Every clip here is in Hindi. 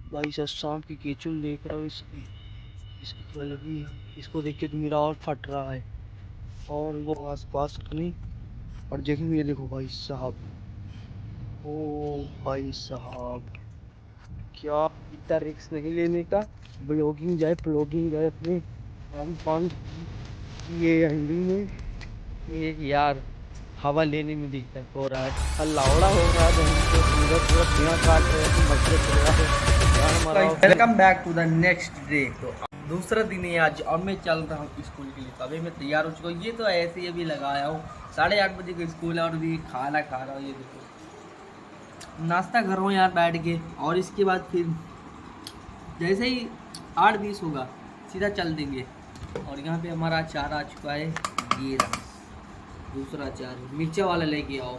भाई साहब सांप की केचुल देख रहा हूँ इसको तो लगी। इसको देख के तो मेरा और फट रहा है। और वो आस पास नहीं। और देखो ये देखो भाई साहब। ओ भाई साहब, क्या इतना रिक्स नहीं लेने का। ब्लॉगिंग जाए अपने पान पान ये एंडिंग में ये यार हवा लेने में दिक्कत हो रहा है। लावड़ा हो रहा है तो पूरा पूरा पेड़ काट रहे हैं, मच्छर चल रहा है यार हमारा। Welcome back to the next day. तो दूसरा दिन है आज और मैं चल रहा हूँ स्कूल के लिए। तो अभी मैं तैयार हो चुका हूँ। ये तो ऐसे ही अभी लगाया हूँ, 8:30 बजे का स्कूल है और अभी खाना खा रहा हूँ। ये देखो नाश्ता कर रहा हूँ यहाँ बैठ के। और इसके बाद फिर जैसे ही 8:20 होगा सीधा चल देंगे। और यहाँ पे हमारा अचार आ चुका है, ये रहा दूसरा अचार, मिर्चा वाला लेके आओ।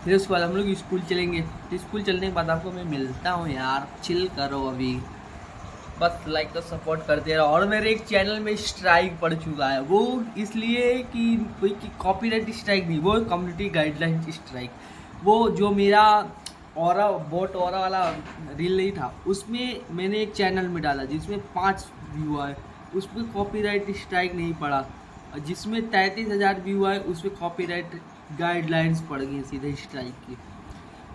फिर उसके बाद हम लोग स्कूल चलेंगे। स्कूल चलने के बाद आपको मैं मिलता हूँ यार। चिल करो अभी, बस लाइक तो सपोर्ट करते रहो। और मेरे एक चैनल में स्ट्राइक पड़ चुका है, वो इसलिए कि कोई कॉपीराइट स्ट्राइक नहीं, वो कम्युनिटी गाइडलाइन स्ट्राइक। वो जो मेरा बोट वाला रील नहीं था, उसमें मैंने एक चैनल में डाला जिसमें 5 व्यू आए, उस पर कॉपीराइट स्ट्राइक नहीं पड़ा। और जिसमें 33,000 व्यू आए उस पर कॉपीराइट गाइडलाइंस पड़ गई सीधे स्ट्राइक की।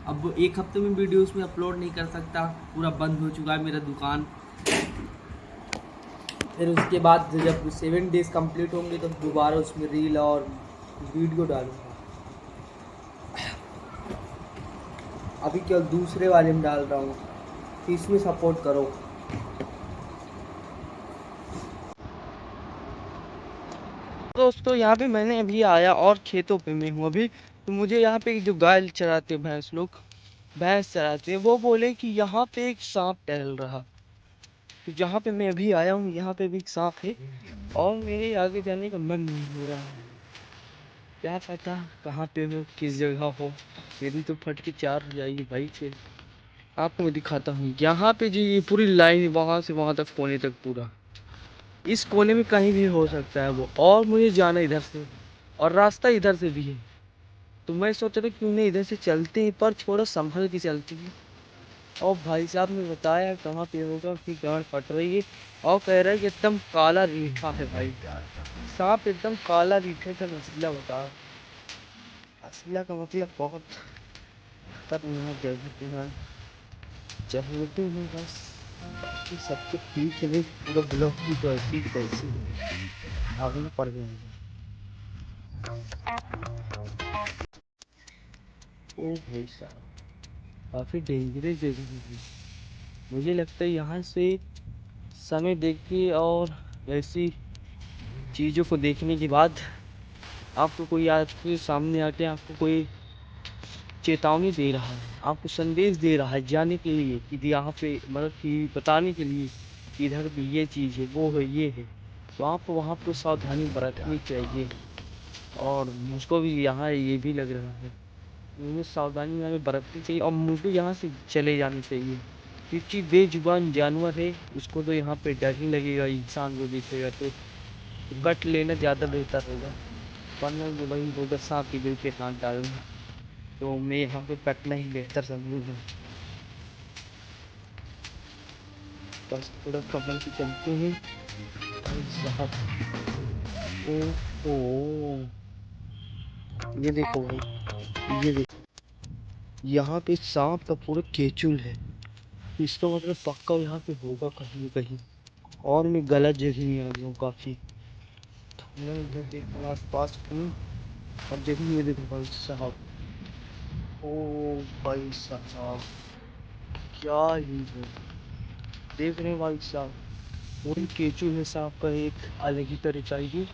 अब एक हफ्ते में वीडियो उसमें अपलोड नहीं कर सकता, पूरा बंद हो चुका है मेरा दुकान। फिर उसके बाद जब 7 डेज कंप्लीट होंगे तो दोबारा उसमें रील और वीडियो डालूंगा। अभी केवल दूसरे वाले में डाल रहा हूँ, तो इसमें सपोर्ट करो। दोस्तों यहाँ पे मैंने अभी आया और खेतों पे मैं हूँ अभी। तो मुझे यहाँ पे जो गाय चराते भैंस लोग भैंस चराते हैं वो बोले कि यहाँ पे एक सांप टहल रहा। तो जहाँ पे मैं अभी आया हूँ यहाँ पे भी एक सांप है और मेरे आगे जाने का मन नहीं हो रहा है। क्या पता कहाँ पे हो, किस जगह हो। मेरी तो फट के 4 हो जाएगी भाई। फिर आपको मैं दिखाता हूँ यहाँ पे जी, ये पूरी लाइन वहाँ से वहाँ तक कोने तक पूरा। इस कोने में कहीं भी हो सकता है वो। और मुझे जाना इधर से और रास्ता इधर से भी है। तो मैं सोच रहा क्यों नहीं इधर से चलते हैं, पर थोड़ा संभल के चलते हैं। और भाई साहब ने बताया कहाँ पे होगा कि गांड फट रही है। और कह रहा है कि एकदम काला रीठा है भाई। सांप एकदम काला रीठे का नस्ला बता। असला का मतलब बहुत खतरनाक जगह है। चलते हैं बस, बाकी सब कुछ ठीक है। पूरा ब्लॉक की तो ऐसी तैसी भागना पड़ गया। ओ भाई साहब, काफी डेंजरस जगह है। मुझे लगता है यहाँ से समय देख के और ऐसी चीज़ों को देखने के बाद आपको कोई आपके सामने आके आपको कोई चेतावनी दे रहा है, आपको संदेश दे रहा है जाने के लिए कि यहाँ पे मतलब कि बताने के लिए कि इधर भी ये चीज़ है, वो है, ये है। तो आपको वहाँ पर सावधानी बरतनी चाहिए। और मुझको भी यहाँ ये भी लग रहा है, मुझे सावधानी हमें बरतनी चाहिए और मुझे यहाँ से चले जाने चाहिए। क्योंकि बेजुबान जानवर है, उसको तो यहाँ पे डर ही लगेगा। इंसान को दिखेगा तो कट लेना ज़्यादा बेहतर होगा, वरना मैं वही होगा सांप के दिल पे हाथ डालूंगा। तो मैं यहाँ पे कटना ही बेहतर समझूंगा। बस थोड़ा कमर से चलते हैं भाई साहब। ओ ये देखो भाई, ये देखो यहाँ पे सांप का पूरा केचुल है। इसका मतलब पक्का यहाँ पे होगा कहीं कहीं। और मैं गलत जगह में आ गया हूँ काफ़ी। मैं इधर देखो आस पास हूँ और देखो ये देखो भाई साहब। ओ भाई साहब, क्या ही है। देख रहे हैं भाई साहब, वही केचुल है सांप का एक अलग ही तरीका की।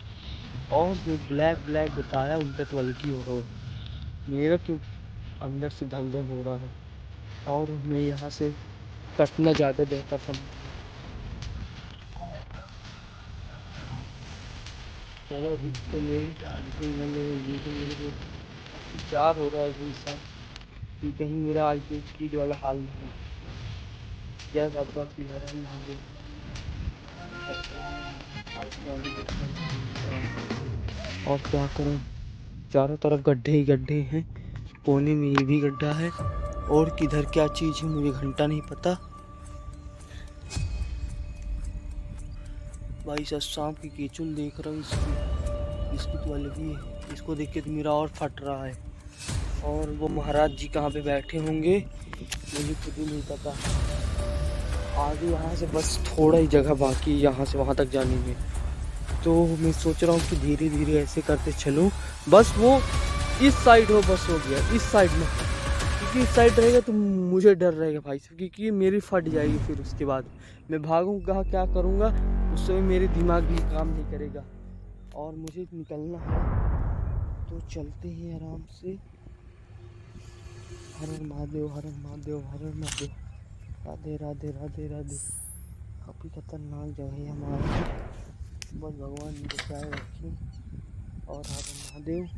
और जो ब्लैक ब्लैक बताया उनका तो अलग ही हो रहा है। मेरा क्यों अंदर से धक धक हो रहा है। और मैं यहाँ से कटना ज़्यादा बेहतर समझ। चलो तो मेरे विचार हो रहा है कि कि कहीं मेरा आगे स्पीड वाला हाल नहीं है। क्या बात बात की और क्या करूं, चारों तरफ गड्ढे ही गड्ढे हैं। कोने में ये भी गड्ढा है और किधर क्या चीज़ है मुझे घंटा नहीं पता। भाई साहब सांप की केचुल देख रहा हूँ इसकी तो अलग ही है। इसको देख के तो मेरा और फट रहा है। और वो महाराज जी कहाँ पे बैठे होंगे मुझे खुद ही नहीं पता। आगे यहाँ से बस थोड़ा ही जगह बाकी यहाँ से वहाँ तक जाने में। तो मैं सोच रहा हूँ कि धीरे धीरे ऐसे करते चलूँ। बस वो इस साइड हो, बस हो गया इस साइड में, क्योंकि इस साइड रहेगा तो मुझे डर रहेगा भाई साहब, क्योंकि मेरी फट जाएगी। फिर उसके बाद मैं भागूंगा क्या करूँगा, उस समय मेरे दिमाग भी काम नहीं करेगा और मुझे निकलना है। तो चलते हैं आराम से। हर हर महादेव, हर हर महादेव, हर हर महादेव। राधे राधे राधे राधे। काफ़ी खतरनाक जगह है हमारा, बस भगवान जी बचाए रखें। और हर हर महादेव।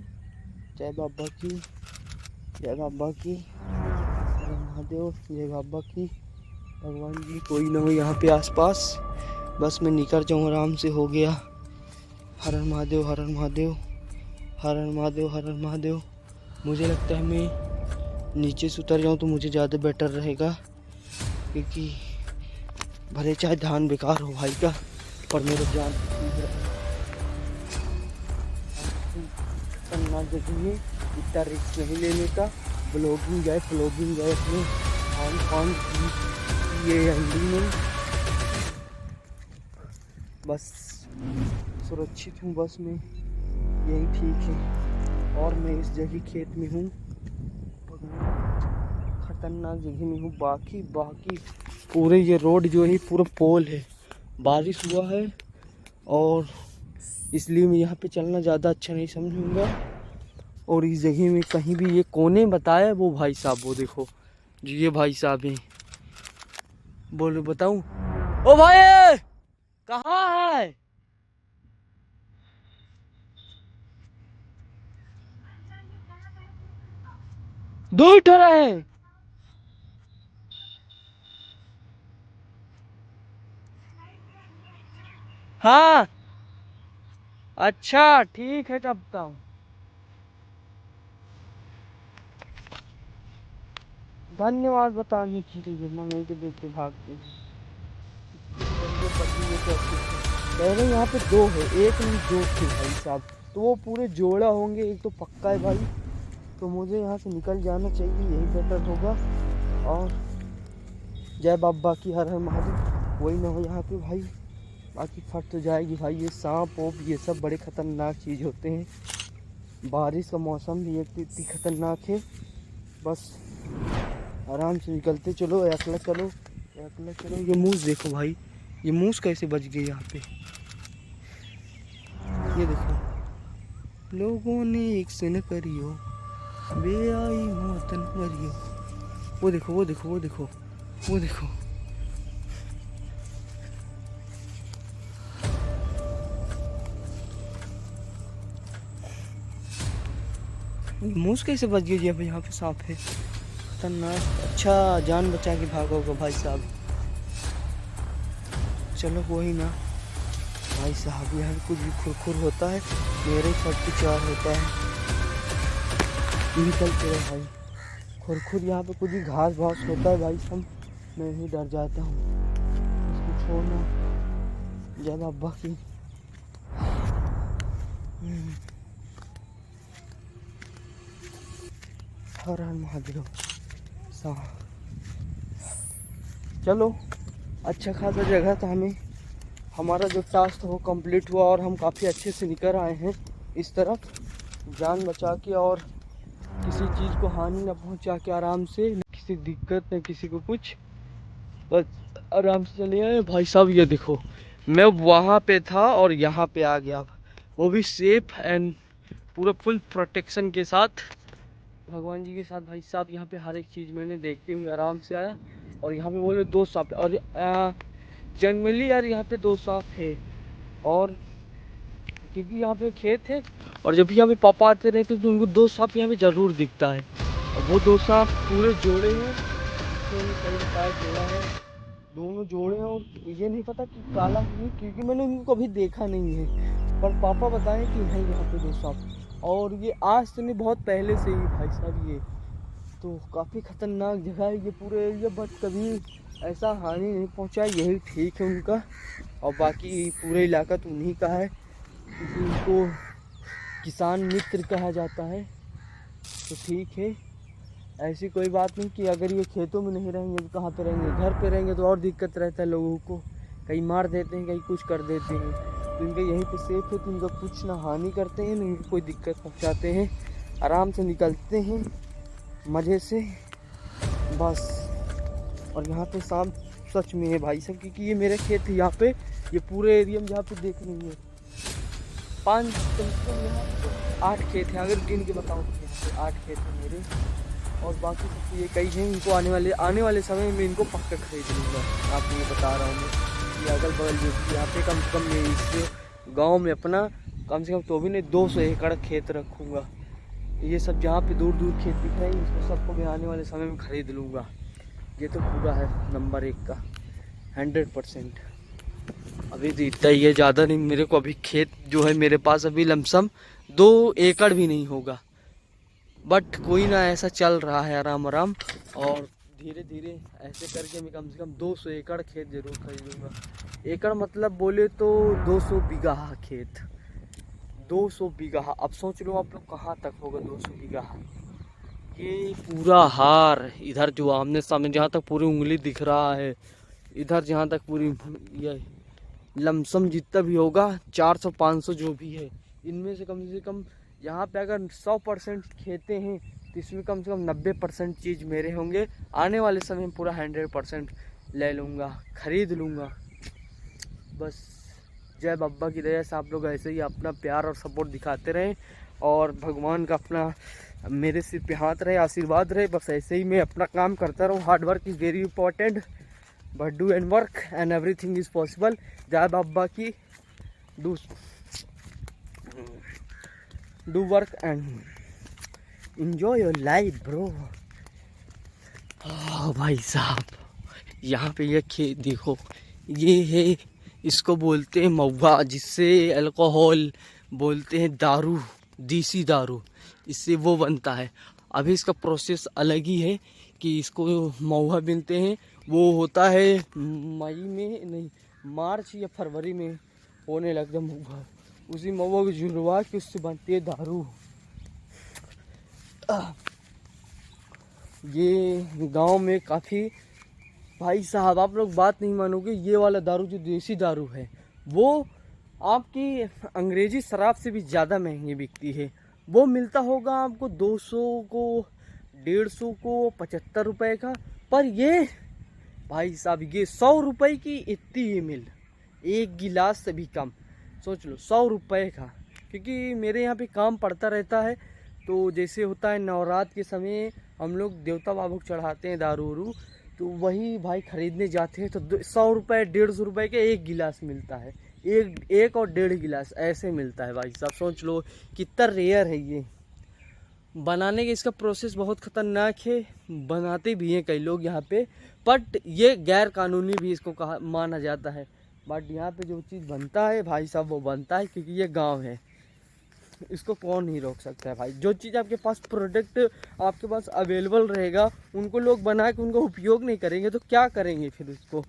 जय बाबा की, जय बाबा की। हर हर महादेव, जय बाबा की। भगवान जी कोई ना हो यहाँ पे आसपास, बस मैं निकल जाऊँ आराम से, हो गया। हर हर महादेव, हर हर महादेव, हर हर महादेव, हर हर महादेव। मुझे लगता है मैं नीचे से उतर जाऊँ तो मुझे ज़्यादा बेटर रहेगा, क्योंकि भले चाहे ध्यान बेकार हो भाई का, पर मेरा जान खतरनाक जगह में इतना रिस्क नहीं लेने का। ब्लॉगिंग जाए अपने खान की ये एंडिंग में, बस सुरक्षित हूँ, बस मैं यही ठीक है। और मैं इस जगह खेत में हूँ, खतरनाक जगह में हूँ। बाकी पूरे ये रोड जो है पूरा पोल है, बारिश हुआ है और इसलिए मैं यहाँ पे चलना ज़्यादा अच्छा नहीं समझूंगा। और इस जगह में कहीं भी ये कोने बताया वो भाई साहब, वो देखो जो ये भाई साहब हैं, बोलो बताऊं। ओ भाई कहाँ है? दो ठहरा है। हाँ अच्छा ठीक है, तब तक धन्यवाद बताने के लिए। मैं के देख के भागते हैं। पहले यहाँ पे दो है, एक नहीं दो थे भाई साहब, तो वो पूरे जोड़ा होंगे, एक तो पक्का है भाई। तो मुझे यहाँ से निकल जाना चाहिए, यही बेटर होगा। और जय बाबा की, हर हर महादेव। वही ना हो यहाँ पे भाई, बाकी फट तो जाएगी भाई। ये सांप ओप ये सब बड़े खतरनाक चीज़ होते हैं। बारिश का मौसम भी एक इतनी खतरनाक है। बस आराम से निकलते चलो, अकेला चलो, अकेला चलो। ये मूस देखो भाई, ये मूस कैसे बच गई यहाँ पे, ये देखो। लोगों ने एक सुन करियो, बे आई मोतन मरियो। वो देखो वो देखो वो देखो वो देखो। मूस कैसे बच गई? अब यहाँ पे सांप है खतरनाक। अच्छा जान बचा के भागोगे भाई साहब। चलो वही ना भाई साहब, यहाँ कुछ भी खुरखुर होता है, मेरे फट के चार होता है। निकलते रहे भाई, खुरखुर यहाँ पे कुछ भी घास घास होता है भाई साहब, मैं ही डर जाता हूँ। उसको छोड़ना। जय बाबा की। हर हर महादेव। चलो अच्छा खासा जगह था, हमें हमारा जो टास्क था वो कंप्लीट हुआ और हम काफ़ी अच्छे से निकल आए हैं इस तरफ, जान बचा के और किसी चीज़ को हानि न पहुंचा के, आराम से, न किसी दिक्कत न किसी को कुछ, बस आराम से चले आए भाई साहब। ये देखो मैं वहाँ पे था और यहाँ पे आ गया, वो भी सेफ एंड पूरा फुल प्रोटेक्शन के साथ, भगवान जी के साथ भाई साहब। यहाँ पे हर एक चीज़ मैंने देखते हुए आराम से आया। और यहाँ पे बोले दो सांप, और जनरली यार यहाँ पे दो सांप है। और क्योंकि यहाँ पे खेत है और जब भी यहाँ पे पापा आते रहते तो उनको दो सांप यहाँ पे जरूर दिखता है। और वो दो सांप पूरे जोड़े हैं, जोड़ा है, दोनों जोड़े हैं। और ये नहीं पता कि काला ही, क्योंकि मैंने उनको कभी देखा नहीं है, पर पापा बताएं कि है यहाँ पे दो सांप। और ये आज से नहीं, बहुत पहले से ही भाई साहब ये तो काफ़ी ख़तरनाक जगह है ये पूरे एरिया, बट कभी ऐसा हानि नहीं पहुंचा, यही ठीक है उनका। और बाकी पूरा इलाका तो उन्हीं का है, क्योंकि उनको किसान मित्र कहा जाता है। तो ठीक है, ऐसी कोई बात नहीं कि अगर ये खेतों में नहीं रहेंगे तो कहाँ पे रहेंगे, घर पे रहेंगे तो और दिक्कत रहता है लोगों को, कहीं मार देते हैं, कहीं कुछ कर देते हैं। तो इनका यहीं पे सेफ है, तो इनका कुछ ना हानि करते हैं, ना इनको कोई दिक्कत पहुँचाते हैं, आराम से निकलते हैं मज़े से बस। और यहाँ पे शाम सच में है भाई साहब, क्योंकि ये मेरे खेत है यहाँ पे, ये पूरे एरिया में जहाँ पे देख रही है 5 कम से कम यहाँ 8 खेत हैं, अगर गिन के बताऊँ तो यहाँ पे 8 खेत हैं मेरे। और बाकी सब ये कई हैं, इनको आने वाले समय में इनको पक्का खरीद लूँगा। आपको ये बता रहा हूँ मैं कि अगल बगल जो यहाँ पे कम से कम मैं इस गाँव में अपना कम से कम तो भी नहीं 200 एकड़ खेत रखूँगा। ये सब जहाँ पे दूर दूर खेत दिख रहे हैं, इसको सबको मैं आने वाले समय में ख़रीद लूँगा। ये तो पूरा है नंबर 1 का 100%। अभी तो इतना ही है, ज़्यादा नहीं मेरे को। अभी खेत जो है मेरे पास अभी लमसम 2 एकड़ भी नहीं होगा, बट कोई ना, ऐसा चल रहा है आराम आराम। और धीरे धीरे ऐसे करके मैं कम से कम 200 एकड़ खेत ज़रूर खरीदूँगा। एकड़ मतलब बोले तो 200 बीघा खेत, 200 बीघा। अब सोच लो आप लोग कहाँ तक होगा 200 बीघा। ये पूरा हार इधर जो आमने सामने जहाँ तक पूरी उंगली दिख रहा है, इधर जहाँ तक पूरी ये लमसम जितना भी होगा 400-500 जो भी है, इनमें से कम यहाँ पे अगर 100% खेते हैं तो इसमें कम से कम 90% चीज़ मेरे होंगे। आने वाले समय में पूरा 100% ले लूँगा, ख़रीद लूँगा बस। जय बाबा की दया से आप लोग ऐसे ही अपना प्यार और सपोर्ट दिखाते रहें, और भगवान का अपना मेरे सिर पे हाथ रहे, आशीर्वाद रहे। बस ऐसे ही मैं अपना काम करता रहूँ। Hard work is very important, but do and work and everything is possible. जय बाबा की, do work and enjoy your life bro. भाई साहब, यहाँ पे ये खेत देखो, ये है, इसको बोलते हैं महुआ, जिससे अल्कोहल बोलते हैं, दारू, देसी दारू, इससे वो बनता है। अभी इसका प्रोसेस अलग ही है कि इसको महुआ बीनते हैं, वो होता है मई में नहीं, मार्च या फरवरी में होने लगता है महुआ। उसी महुआ को जुड़वा के उससे बनती है दारू। ये गांव में काफ़ी, भाई साहब आप लोग बात नहीं मानोगे, ये वाला दारू जो देसी दारू है वो आपकी अंग्रेजी शराब से भी ज़्यादा महंगी बिकती है। वो मिलता होगा आपको 200 को, 150 को, 75 रुपए का। पर ये भाई साहब ये 100 रुपए की इतनी ही मिल, एक गिलास से भी कम। सोच लो 100 रुपए का। क्योंकि मेरे यहाँ पे काम पड़ता रहता है, तो जैसे होता है नवरात्र के समय हम लोग देवता बाबू को चढ़ाते हैं दारू उरू, तो वही भाई खरीदने जाते हैं तो 100 रुपये 150 रुपये के एक गिलास मिलता है, एक और 1.5 गिलास ऐसे मिलता है। भाई साहब सोच लो कितना रेयर है ये। बनाने का इसका प्रोसेस बहुत ख़तरनाक है, बनाते भी हैं कई लोग यहाँ पे, बट ये गैर कानूनी भी इसको कहा माना जाता है। बट यहाँ पे जो चीज़ बनता है भाई साहब वो बनता है, क्योंकि ये गांव है, इसको कौन नहीं रोक सकता है भाई। जो चीज़ आपके पास प्रोडक्ट आपके पास अवेलेबल रहेगा, उनको लोग बना के उनको उपयोग नहीं करेंगे तो क्या करेंगे फिर उसको।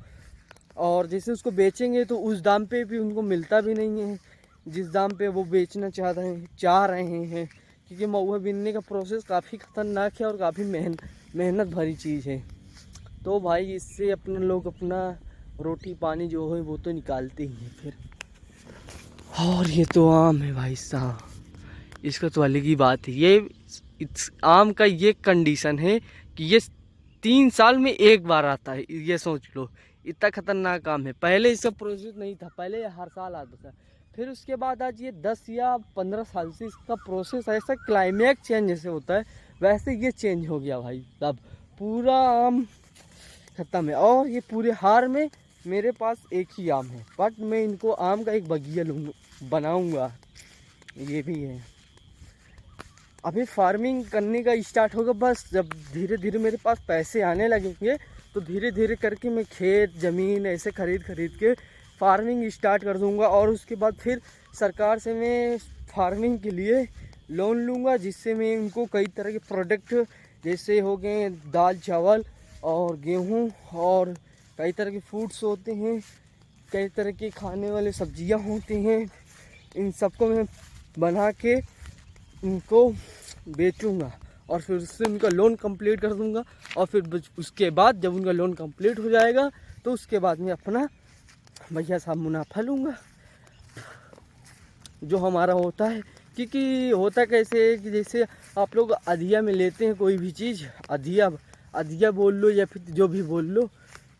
और जैसे उसको बेचेंगे तो उस दाम पे भी उनको मिलता भी नहीं है जिस दाम पे वो बेचना चाह रहे हैं। क्योंकि महुआ बीनने का प्रोसेस काफ़ी ख़तरनाक है और काफ़ी मेहनत भरी चीज़ है। तो भाई इससे अपने लोग अपना रोटी पानी जो है वो तो निकालते ही हैं फिर। और ये तो आम है भाई साहब, इसका तो अलग ही बात है। ये इस आम का ये कंडीशन है कि ये 3 साल में एक बार आता है, ये सोच लो इतना खतरनाक आम है। पहले इसका प्रोसेस नहीं था, पहले ये हर साल आता था, फिर उसके बाद आज ये 10 या 15 साल से इसका प्रोसेस ऐसा क्लाइमेक्स चेंज जैसे होता है वैसे ये चेंज हो गया भाई। तब पूरा आम ख़त्म है, और ये पूरे हार में मेरे पास एक ही आम है, बट मैं इनको आम का एक बगिया बनाऊंगा। ये भी है, अभी फार्मिंग करने का स्टार्ट होगा। बस जब धीरे धीरे मेरे पास पैसे आने लगेंगे तो धीरे धीरे करके मैं खेत ज़मीन ऐसे खरीद के फार्मिंग स्टार्ट कर दूंगा। और उसके बाद फिर सरकार से मैं फार्मिंग के लिए लोन लूँगा, जिससे मैं उनको कई तरह के प्रोडक्ट जैसे हो गए दाल चावल और गेहूँ और कई तरह के फ्रूट्स होते हैं, कई तरह के खाने वाले सब्जियां होती हैं। इन सबको मैं बना के उनको बेचूंगा और फिर उससे उनका लोन कंप्लीट कर दूंगा। और फिर उसके बाद जब उनका लोन कंप्लीट हो जाएगा तो उसके बाद मैं अपना भैया साहब मुनाफा लूँगा जो हमारा होता है। क्योंकि होता कैसे है कि जैसे आप लोग अधिया में लेते हैं कोई भी चीज़, अधिया बोल लो या फिर जो भी बोल लो,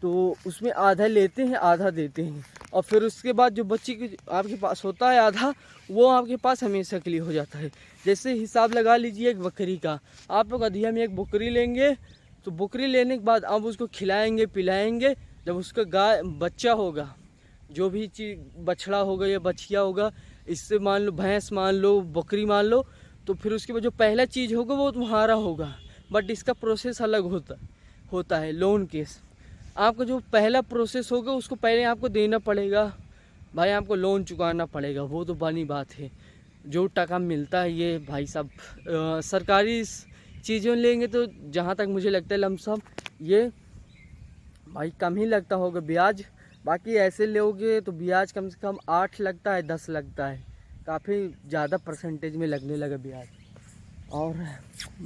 तो उसमें आधा लेते हैं आधा देते हैं और फिर उसके बाद जो बच्ची की आपके पास होता है आधा, वो आपके पास हमेशा के लिए हो जाता है। जैसे हिसाब लगा लीजिए एक बकरी का, आप लोग अधिया में एक बकरी लेंगे तो बकरी लेने के बाद आप उसको खिलाएंगे पिलाएंगे। जब उसका गाय बच्चा होगा, जो भी चीज़ बछड़ा होगा या बछिया होगा, इससे मान लो भैंस मान लो बकरी मान लो, तो फिर उसके बाद जो पहला चीज़ होगा वो तुम्हारा होगा। बट इसका प्रोसेस अलग होता है। लोन केस आपका जो पहला प्रोसेस होगा उसको पहले आपको देना पड़ेगा भाई, आपको लोन चुकाना पड़ेगा, वो तो बनी बात है। जो टका मिलता है ये भाई साहब सरकारी चीज़ों लेंगे तो जहाँ तक मुझे लगता है लमसम ये भाई कम ही लगता होगा ब्याज। बाकी ऐसे लोगे तो ब्याज कम से कम 8 लगता है 10 लगता है, काफ़ी ज़्यादा परसेंटेज में लगने लगा ब्याज। और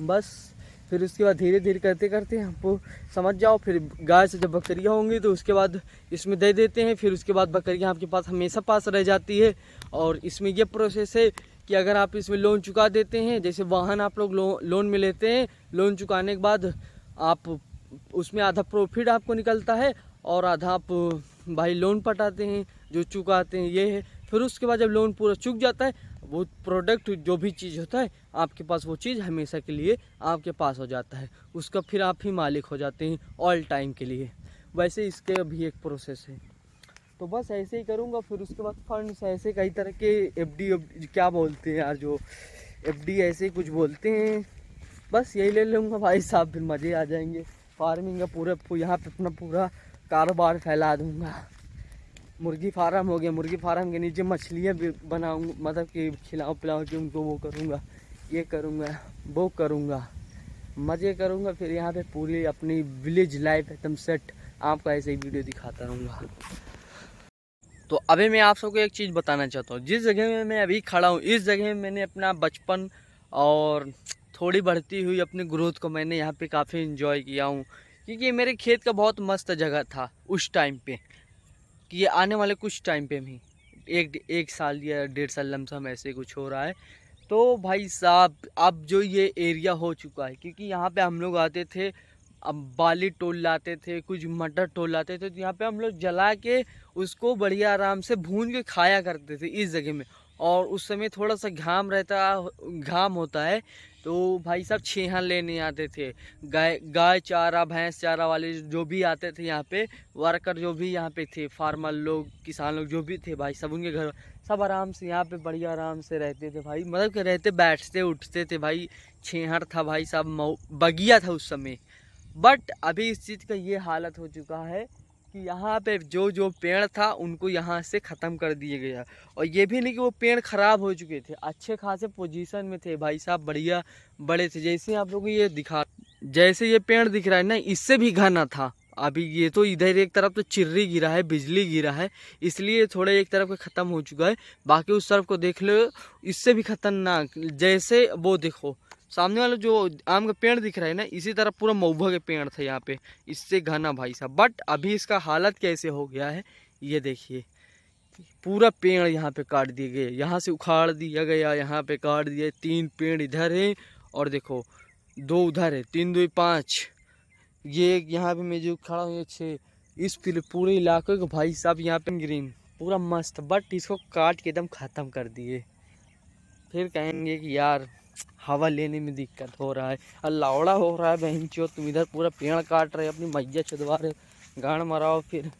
बस फिर उसके बाद धीरे धीरे करते करते आपको समझ जाओ, फिर गाय से जब बकरियाँ होंगी तो उसके बाद इसमें दे देते हैं। फिर उसके बाद बकरियाँ आपके पास हमेशा पास रह जाती है। और इसमें ये प्रोसेस है कि अगर आप इसमें लोन चुका देते हैं, जैसे वाहन आप लोग लोन में लेते हैं, लोन चुकाने के बाद आप उसमें आधा प्रॉफिट आपको निकलता है और आधा आप भाई लोन पटाते हैं जो चुकाते हैं, ये है। फिर उसके बाद जब लोन पूरा चुक जाता है, वो प्रोडक्ट जो भी चीज़ होता है आपके पास, वो चीज़ हमेशा के लिए आपके पास हो जाता है, उसका फिर आप ही मालिक हो जाते हैं ऑल टाइम के लिए। वैसे इसके भी एक प्रोसेस है। तो बस ऐसे ही करूँगा। फिर उसके बाद फंड्स ऐसे कई तरह के एफडी क्या बोलते हैं यार, जो एफडी ऐसे कुछ बोलते हैं, बस यही ले लूँगा भाई साहब, फिर मज़े आ जाएंगे। फार्मिंग का पूरा यहाँ पे अपना पूरा कारोबार फैला दूँगा। मुर्गी फार्म हो गया, मुर्गी फार्म के नीचे मछलियाँ भी बनाऊँगा, मतलब कि खिलाओ पिलाओ के उनको वो करूँगा, ये करूँगा वो करूँगा, मज़े करूँगा। फिर यहाँ पे पूरी अपनी विलेज लाइफ एकदम सेट आपको ऐसे ही वीडियो दिखाता रहूँगा। तो अभी मैं आप सबको एक चीज़ बताना चाहता हूँ, जिस जगह में मैं अभी खड़ा हूँ इस जगह में मैंने अपना बचपन और थोड़ी बढ़ती हुई अपनी ग्रोथ को मैंने यहाँ पे काफ़ी इन्जॉय किया हूँ। क्योंकि मेरे खेत का बहुत मस्त जगह था उस टाइम पे, कि ये आने वाले कुछ टाइम पे भी एक साल या 1.5 साल लमसम ऐसे कुछ हो रहा है। तो भाई साहब अब जो ये एरिया हो चुका है, क्योंकि यहाँ पे हम लोग आते थे, अब बाली टोल लाते थे, कुछ मटर टोल लाते थे, तो यहाँ पे हम लोग जला के उसको बढ़िया आराम से भून के खाया करते थे इस जगह में। और उस समय थोड़ा सा घाम होता है, तो भाई साहब छेहा लेने आते थे, गाय चारा भैंस चारा वाले जो भी आते थे यहाँ पे, वर्कर जो भी यहाँ पे थे, फार्मर लोग किसान लोग जो भी थे भाई सब, उनके घर सब आराम से यहाँ पे बढ़िया आराम से रहते थे भाई, मतलब कि रहते बैठते उठते थे भाई। छेहर था भाई साहब, बगिया था उस समय। बट अभी इस चीज़ का ये हालत हो चुका है कि यहाँ पे जो पेड़ था उनको यहाँ से ख़त्म कर दिए गया। और ये भी नहीं कि वो पेड़ ख़राब हो चुके थे, अच्छे खासे पोजीशन में थे भाई साहब, बढ़िया बड़े थे। जैसे आप लोगों को ये जैसे ये पेड़ दिख रहा है ना, इससे भी घना था। अभी ये तो इधर एक तरफ तो चिर्री गिरा है, बिजली गिरा है, इसलिए थोड़ा एक तरफ का ख़त्म हो चुका है। बाकी उस तरफ को देख लो, इससे भी खतरनाक। जैसे वो देखो सामने वाला जो आम का पेड़ दिख रहा है ना, इसी तरह पूरा महुआ के पेड़ था यहाँ पे, इससे घना भाई साहब। बट अभी इसका हालत कैसे हो गया है ये देखिए, पूरा पेड़ यहाँ पे काट दिए गए, यहाँ से उखाड़ दिया गया, यहाँ पे काट दिए। 3 पेड़ इधर है और देखो 2 उधर है, 3 2 5, ये यहाँ पे मैं जो खड़ा हूँ 6। इस पूरे इलाके को भाई साहब यहाँ पे ग्रीन पूरा मस्त, बट इसको काट के एकदम ख़त्म कर दिए। फिर कहेंगे कि यार हवा लेने में दिक्कत हो रहा है, अल्लावड़ा हो रहा है बहन चो, तुम इधर पूरा पेड़ काट रहे, अपनी मैया चदवा रहे, गाड़ मराओ। फिर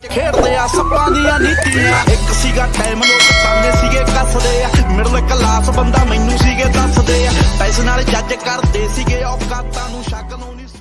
खेडदे आ सपना दियां नीतियां, एक सीगा टाइम लोग सामने सीगे कसदे आ, मिडल क्लास बंदा मैनू सीगे दसदे आ, पैसे नाल जज करदे सीगे औकातां नूं शक नूं।